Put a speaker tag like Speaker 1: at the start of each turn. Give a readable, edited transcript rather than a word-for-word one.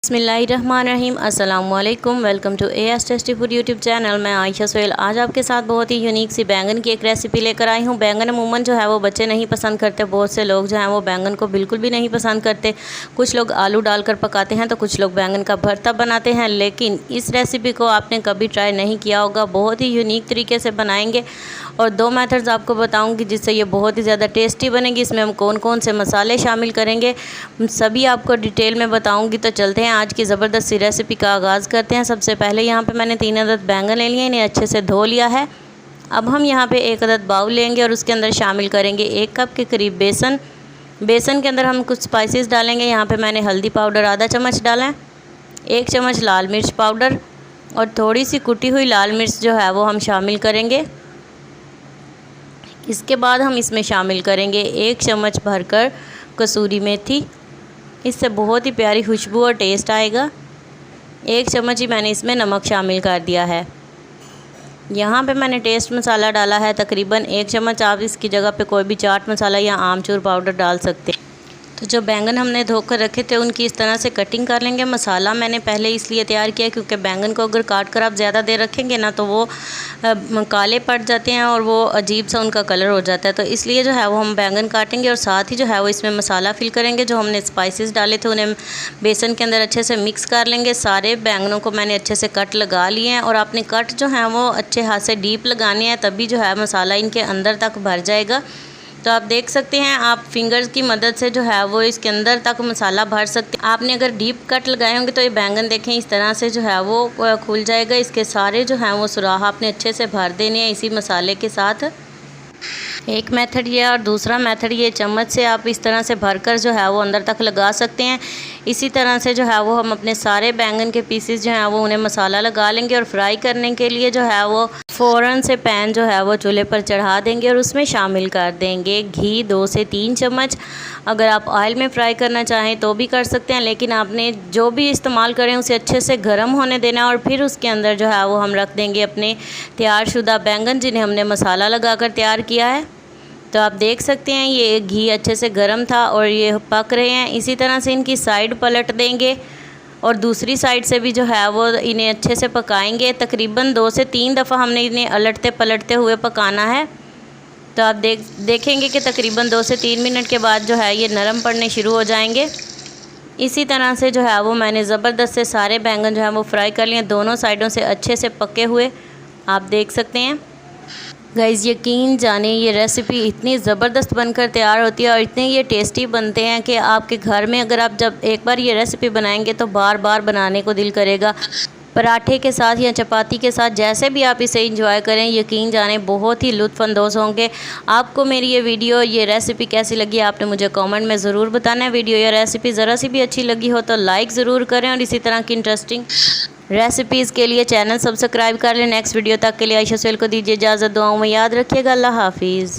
Speaker 1: बिस्मिल्लाहिर्रहमानिर्रहीम अस्सलामुअलैकुम। Welcome to AS tasty food YouTube channel. मैं आयशा सोहेल आज आपके साथ बहुत ही यूनिक सी बैंगन की एक रेसिपी लेकर आई हूँ। बैंगन अमूमन जो है वो बच्चे नहीं पसंद करते। बहुत से लोग जो हैं वो बैंगन को बिल्कुल भी नहीं पसंद करते। कुछ लोग आलू डालकर पकाते हैं तो कुछ लोग बैंगन का भरता बनाते हैं, लेकिन इस रेसिपी को आपने कभी ट्राई नहीं किया होगा। बहुत ही यूनिक तरीके से बनाएंगे और दो मेथड्स आपको बताऊँगी जिससे ये बहुत ही ज़्यादा टेस्टी बनेगी। इसमें हम कौन कौन से मसाले शामिल करेंगे सभी आपको डिटेल में बताऊँगी। तो चलते हैं आज की ज़बरदस्त सी रेसिपी का आगाज़ करते हैं। सबसे पहले यहाँ पे मैंने 3 अदद बैंगन ले लिए, इन्हें अच्छे से धो लिया है। अब हम यहाँ पे 1 अदद बाउल लेंगे और उसके अंदर शामिल करेंगे 1 कप के करीब बेसन। बेसन के अंदर हम कुछ स्पाइसेस डालेंगे। यहाँ पे मैंने हल्दी पाउडर आधा चम्मच डाला है, 1 चम्मच लाल मिर्च पाउडर और थोड़ी सी कुटी हुई लाल मिर्च जो है वो हम शामिल करेंगे। इसके बाद हम इसमें शामिल करेंगे 1 चम्मच भरकर कसूरी मेथी। इससे बहुत ही प्यारी खुशबू और टेस्ट आएगा। 1 चम्मच ही मैंने इसमें नमक शामिल कर दिया है। यहाँ पे मैंने टेस्ट मसाला डाला है तकरीबन 1 चम्मच। आप इसकी जगह पे कोई भी चाट मसाला या आमचूर पाउडर डाल सकते हैं। तो जो बैंगन हमने धोकर रखे थे उनकी इस तरह से कटिंग कर लेंगे। मसाला मैंने पहले इसलिए तैयार किया क्योंकि बैंगन को अगर काट कर आप ज़्यादा देर रखेंगे ना तो वो काले पड़ जाते हैं और वो अजीब सा उनका कलर हो जाता है। तो इसलिए जो है वो हम बैंगन काटेंगे और साथ ही जो है वो इसमें मसाला फिल करेंगे। जो हमने स्पाइसेस डाले थे उन्हें बेसन के अंदर अच्छे से मिक्स कर लेंगे। सारे बैंगनों को मैंने अच्छे से कट लगा लिए हैं और आपने कट जो है वो अच्छे हाथ से डीप लगाने हैं, तभी जो है मसाला इनके अंदर तक भर जाएगा। तो आप देख सकते हैं, आप फिंगर्स की मदद से जो है वो इसके अंदर तक मसाला भर सकते हैं। आपने अगर डीप कट लगाए होंगे तो ये बैंगन देखें इस तरह से जो है वो खुल जाएगा। इसके सारे जो हैं वो सुराख आपने अच्छे से भर देने हैं इसी मसाले के साथ। एक मेथड ये और दूसरा मेथड ये चम्मच से आप इस तरह से भरकर जो है वो अंदर तक लगा सकते हैं। इसी तरह से जो है वो हम अपने सारे बैंगन के पीसेस जो हैं वो उन्हें मसाला लगा लेंगे और फ्राई करने के लिए जो है वो फ़ौरन से पैन जो है वो चूल्हे पर चढ़ा देंगे और उसमें शामिल कर देंगे घी 2 से 3 चम्मच। अगर आप ऑयल में फ्राई करना चाहें तो भी कर सकते हैं, लेकिन आपने जो भी इस्तेमाल करें उसे अच्छे से गर्म होने देना और फिर उसके अंदर जो है वो हम रख देंगे अपने तैयारशुदा बैंगन जिन्हें हमने मसाला लगाकर तैयार किया है। तो आप देख सकते हैं ये घी अच्छे से गर्म था और ये पक रहे हैं। इसी तरह से इनकी साइड पलट देंगे और दूसरी साइड से भी जो है वो इन्हें अच्छे से पकाएंगे। तकरीबन 2 से 3 दफ़ा हमने इन्हें अलटते पलटते हुए पकाना है। तो आप देखेंगे कि तकरीबन 2 से 3 मिनट के बाद जो है ये नरम पड़ने शुरू हो जाएंगे। इसी तरह से जो है वो मैंने ज़बरदस्त से सारे बैंगन जो है वो फ्राई कर लिए, दोनों साइडों से अच्छे से पके हुए आप देख सकते हैं। गाइज़ यकीन जाने ये रेसिपी इतनी ज़बरदस्त बनकर तैयार होती है और इतने ये टेस्टी बनते हैं कि आपके घर में अगर आप जब एक बार ये रेसिपी बनाएंगे तो बार बार बनाने को दिल करेगा। पराठे के साथ या चपाती के साथ जैसे भी आप इसे एंजॉय करें, यकीन जाने बहुत ही लुत्फ़अंदोज़ होंगे। आपको मेरी ये वीडियो ये रेसिपी कैसी लगी आपने मुझे कमेंट में ज़रूर बताना है। वीडियो या रेसिपी ज़रा सी भी अच्छी लगी हो तो लाइक ज़रूर करें और इसी तरह की इंटरेस्टिंग रेसिपीज़ के लिए चैनल सब्सक्राइब कर लें। नेक्स्ट वीडियो तक के लिए आयशा सोहेल को दीजिए इजाज़त। दुआओं में याद रखिएगा। अल्लाह हाफिज़।